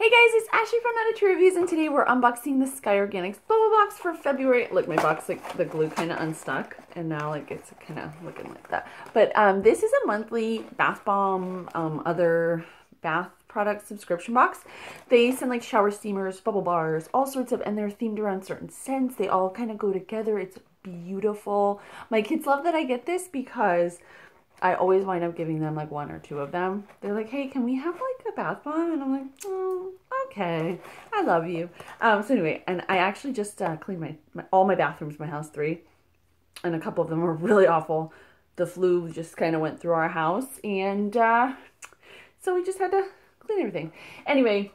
Hey guys, it's Ashley from Not a True Reviews, and today we're unboxing the Sky Organics Bubble Box for February. Look, my box, like, the glue kind of unstuck, and now, like, it's kind of looking like that. But this is a monthly bath bomb, other bath product subscription box. They send, like, shower steamers, bubble bars, all sorts of, and they're themed around certain scents. They all kind of go together. It's beautiful. My kids love that I get this because I always wind up giving them like one or two of them. They're like, hey, can we have like a bath bomb? And I'm like, oh, okay. I love you. So anyway, and I actually just cleaned all my bathrooms in my house, 3. And a couple of them were really awful. The flu just kind of went through our house. And so we just had to clean everything. Anyway,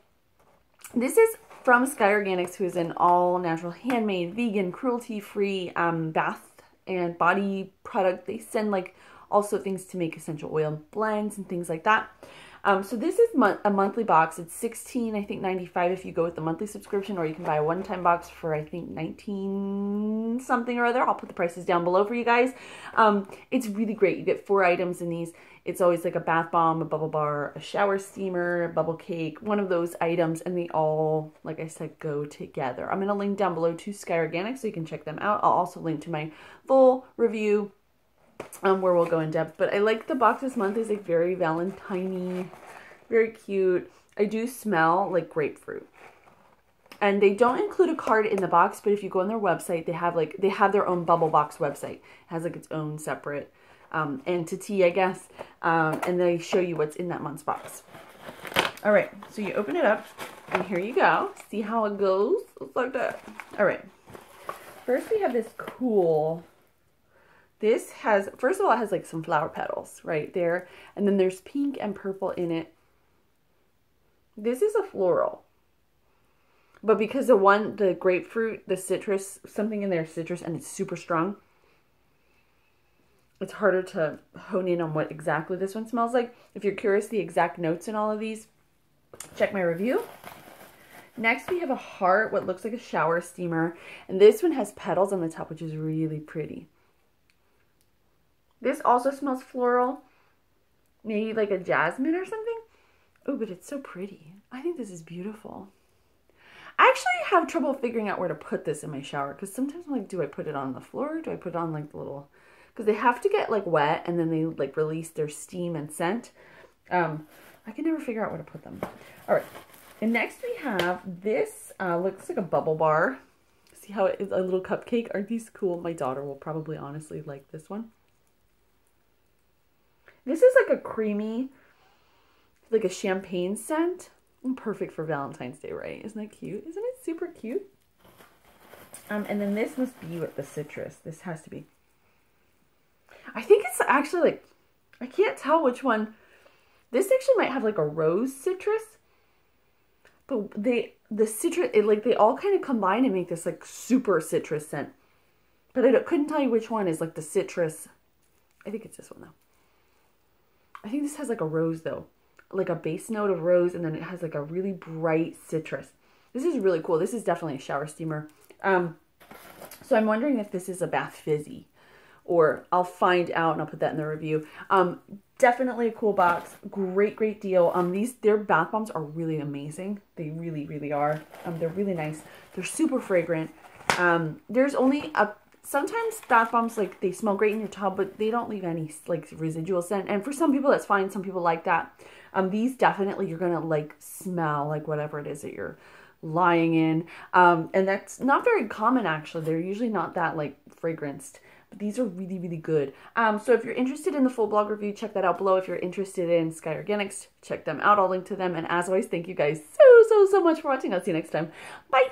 this is from Sky Organics, who is an all natural, handmade, vegan, cruelty-free bath and body product. They send like also things to make essential oil blends and things like that. So this is a monthly box. It's $16, I think, $95 if you go with the monthly subscription, or you can buy a one-time box for, I think, $19 something or other. I'll put the prices down below for you guys. It's really great. You get 4 items in these. It's always like a bath bomb, a bubble bar, a shower steamer, a bubble cake, one of those items, and they all, like I said, go together. I'm going to link down below to Sky Organics so you can check them out. I'll also link to my full review where we'll go in depth. But I like the box this month. Is like very Valentine-y, very cute. I do smell like grapefruit. And they don't include a card in the box, but if you go on their website, they have their own bubble box website. It has like its own separate entity, I guess. And they show you what's in that month's box. All right, so you open it up, and here you go. See how it goes? It's like that. All right. First, we have this cool. This has, first of all, it has like some flower petals right there. And then there's pink and purple in it. This is a floral. But because the grapefruit, the citrus, something in there, citrus, and it's super strong, it's harder to hone in on what exactly this one smells like. If you're curious the exact notes in all of these, check my review. Next, we have a heart, what looks like a shower steamer. And this one has petals on the top, which is really pretty. This also smells floral, maybe like a jasmine or something. Oh, but it's so pretty. I think this is beautiful. I actually have trouble figuring out where to put this in my shower, because sometimes I'm like, do I put it on the floor? Do I put it on like the little, because they have to get like wet and then they like release their steam and scent. I can never figure out where to put them. All right. And next we have this, looks like a bubble bar. See how it is a little cupcake? Aren't these cool? My daughter will probably honestly like this one. This is like a creamy, like a champagne scent. Perfect for Valentine's Day, right? Isn't that cute? Isn't it super cute? And then this must be with the citrus. This has to be. I think it's actually like, I can't tell which one. This actually might have like a rose citrus. But the citrus, like they all kind of combine and make this like super citrus scent. But I couldn't tell you which one is like the citrus. I think it's this one though. I think this has like a rose though, like a base note of rose, and then it has like a really bright citrus. This is really cool. This is definitely a shower steamer. So I'm wondering if this is a bath fizzy, or I'll find out and I'll put that in the review. Definitely a cool box. Great deal. Their bath bombs are really amazing. They really are. They're really nice. They're super fragrant. There's only sometimes bath bombs, like, they smell great in your tub, but they don't leave any, like, residual scent. And for some people, that's fine. Some people like that. These definitely, you're going to, like, smell like whatever it is that you're lying in. And that's not very common, actually. They're usually not that, like, fragranced. But these are really good. So if you're interested in the full blog review, check that out below. If you're interested in Sky Organics, check them out. I'll link to them. And as always, thank you guys so much for watching. I'll see you next time. Bye!